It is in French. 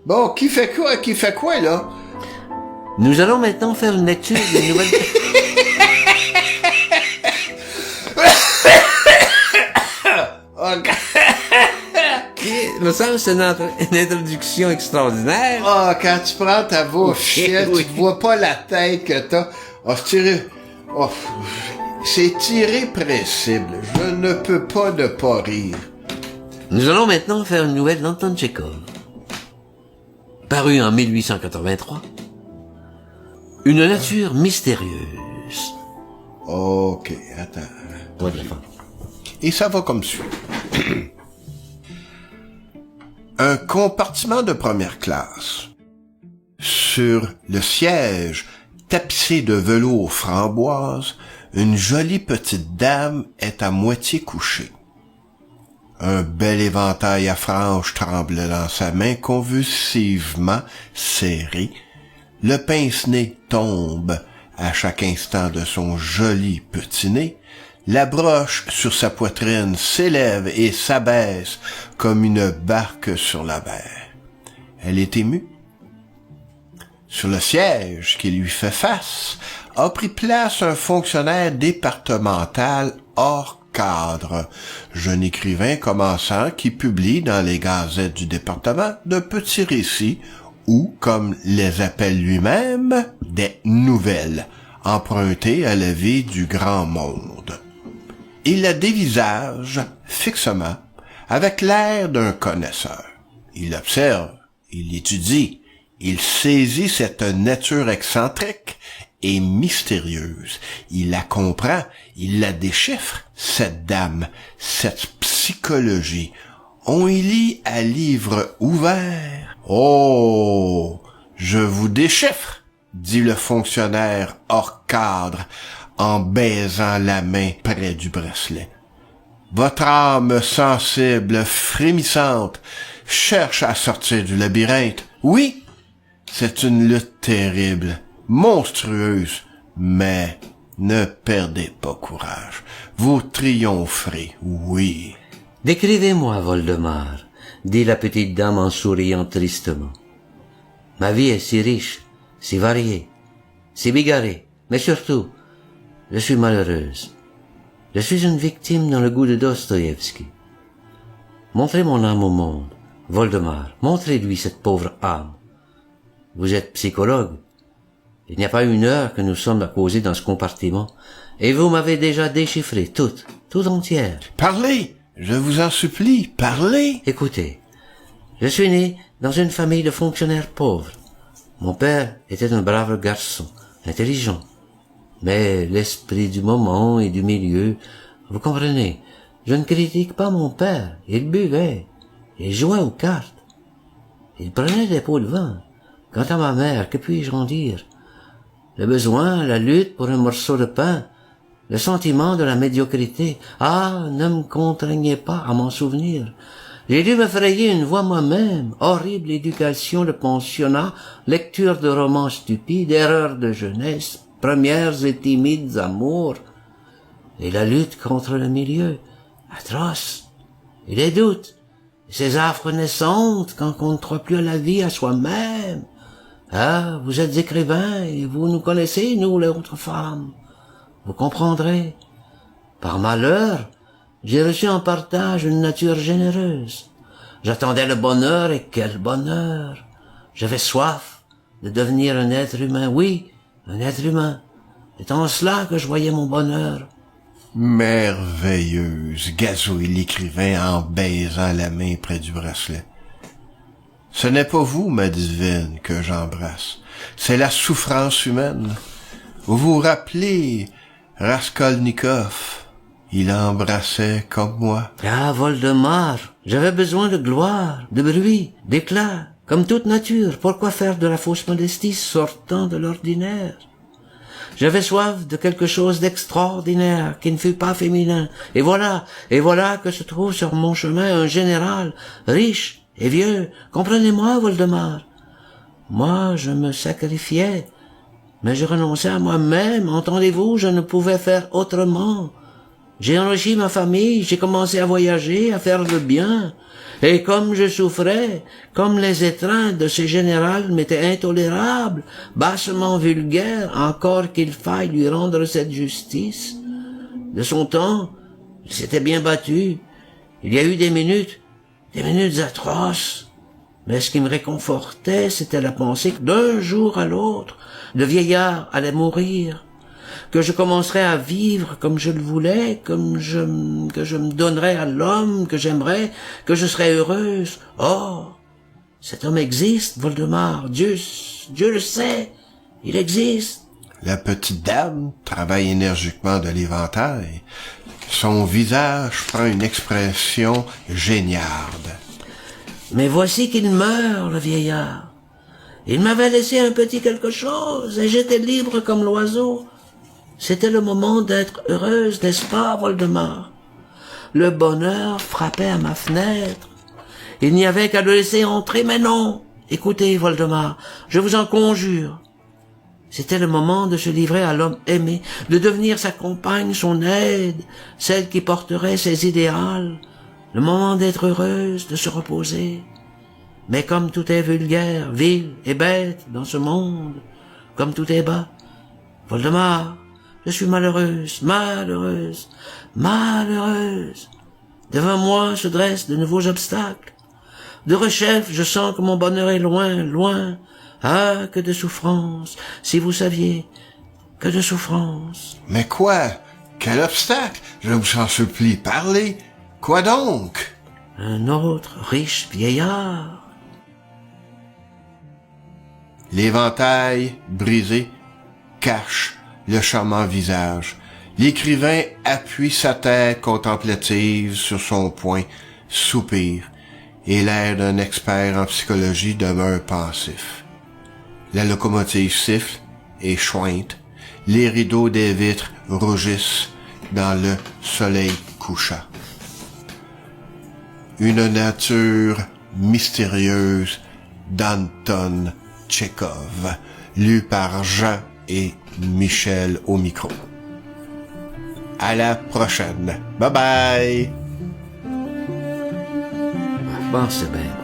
Bon, qui fait quoi, là? Nous allons maintenant faire une lecture des nouvelles... Il me semble que c'est une introduction extraordinaire. Quand tu prends ta voix officielle, Oui. tu te vois pas la tête que t'as. C'est irrépressible. Je ne peux pas ne pas rire. Nous allons maintenant faire une nouvelle d'Anton Tchekhov. Paru en 1883. Une nature mystérieuse. OK, attends. Toi de la fin. Et ça va comme suit. Un compartiment de première classe. Sur le siège, tapissé de velours framboise, une jolie petite dame est à moitié couchée. Un bel éventail à franges tremble dans sa main convulsivement serrée. Le pince-nez tombe à chaque instant de son joli petit nez. La broche sur sa poitrine s'élève et s'abaisse comme une barque sur la mer. Elle est émue. Sur le siège qui lui fait face, a pris place un fonctionnaire départemental hors cadre, jeune écrivain commençant qui publie dans les gazettes du département de petits récits ou, comme les appelle lui-même, des nouvelles, empruntées à la vie du grand monde. Il la dévisage fixement, avec l'air d'un connaisseur. Il observe, il étudie, il saisit cette nature excentrique et mystérieuse. Il la comprend, il la déchiffre, cette dame, cette psychologie. On y lit à livre ouvert. « Oh, je vous déchiffre !» dit le fonctionnaire hors cadre en baisant la main près du bracelet. Votre âme sensible, frémissante, cherche à sortir du labyrinthe. Oui, c'est une lutte terrible, monstrueuse, mais ne perdez pas courage. Vous triompherez, oui. Décrivez-moi, Voldemar, dit la petite dame en souriant tristement. Ma vie est si riche, si variée, si bigarrée, mais surtout, je suis malheureuse. Je suis une victime dans le goût de Dostoïevski. Montrez mon âme au monde, Voldemar, montrez-lui cette pauvre âme. Vous êtes psychologue. Il n'y a pas une heure que nous sommes à causer dans ce compartiment, et vous m'avez déjà déchiffré toute entière. Parlez, je vous en supplie, parlez. Écoutez, je suis né dans une famille de fonctionnaires pauvres. Mon père était un brave garçon, intelligent. Mais l'esprit du moment et du milieu, vous comprenez, je ne critique pas mon père. Il buvait, il jouait aux cartes, il prenait des pots de vin. Quant à ma mère, que puis-je en dire? Le besoin, la lutte pour un morceau de pain, le sentiment de la médiocrité. Ah, ne me contraignez pas à m'en souvenir. J'ai dû me frayer une voie moi-même. Horrible éducation de pensionnat, lecture de romans stupides, erreurs de jeunesse, premières et timides amours. Et la lutte contre le milieu, atroce. Et les doutes, ces affres naissantes quand on ne croit plus à la vie, à soi-même. Ah, vous êtes écrivain et vous nous connaissez, nous, les autres femmes. Vous comprendrez. Par malheur, j'ai reçu en partage une nature généreuse. J'attendais le bonheur, et quel bonheur! J'avais soif de devenir un être humain, oui, un être humain. C'est en cela que je voyais mon bonheur. Merveilleuse, gazouille l'écrivain en baisant la main près du bracelet. Ce n'est pas vous, ma divine, que j'embrasse. C'est la souffrance humaine. Vous vous rappelez Raskolnikov? Il embrassait comme moi. Ah, Voldemar, j'avais besoin de gloire, de bruit, d'éclat, comme toute nature. Pourquoi faire de la fausse modestie sortant de l'ordinaire? J'avais soif de quelque chose d'extraordinaire qui ne fût pas féminin. Et voilà que se trouve sur mon chemin un général, riche et vieux. Comprenez-moi, Voldemar. Moi, je me sacrifiais, mais je renonçais à moi-même. Entendez-vous, je ne pouvais faire autrement. J'ai enrichi ma famille, j'ai commencé à voyager, à faire le bien. Et comme je souffrais, comme les étreintes de ce général m'étaient intolérables, bassement vulgaires, encore qu'il faille lui rendre cette justice. De son temps, il s'était bien battu. Il y a eu des minutes atroces. Mais ce qui me réconfortait, c'était la pensée que d'un jour à l'autre, le vieillard allait mourir, que je commencerais à vivre comme je le voulais, que je me donnerais à l'homme que j'aimerais, que je serais heureuse. Or, cet homme existe, Voldemort. Dieu le sait, il existe. La petite dame travaille énergiquement de l'éventail. Son visage prend une expression géniarde. Mais voici qu'il meurt, le vieillard. Il m'avait laissé un petit quelque chose, et j'étais libre comme l'oiseau. C'était le moment d'être heureuse, n'est-ce pas, Voldemort? Le bonheur frappait à ma fenêtre. Il n'y avait qu'à le laisser entrer, mais non. Écoutez, Voldemort, je vous en conjure. C'était le moment de se livrer à l'homme aimé, de devenir sa compagne, son aide, celle qui porterait ses idéals. Le moment d'être heureuse, de se reposer. Mais comme tout est vulgaire, vil et bête dans ce monde, comme tout est bas, Voldemort, je suis malheureuse. Devant moi se dressent de nouveaux obstacles. De rechef, je sens que mon bonheur est loin. Ah, que de souffrance, si vous saviez, que de souffrance. Mais quoi? Quel obstacle? Je vous en supplie, parlez. Quoi donc? Un autre riche vieillard. L'éventail brisé cache le charmant visage. L'écrivain appuie sa tête contemplative sur son poing, soupire, et l'air d'un expert en psychologie demeure pensif. La locomotive siffle et chointe. Les rideaux des vitres rougissent dans le soleil couchant. Une nature mystérieuse d'Anton Tchekhov, lu par Jean et Michel au micro. À la prochaine. Bye bye! Bon, c'est bien.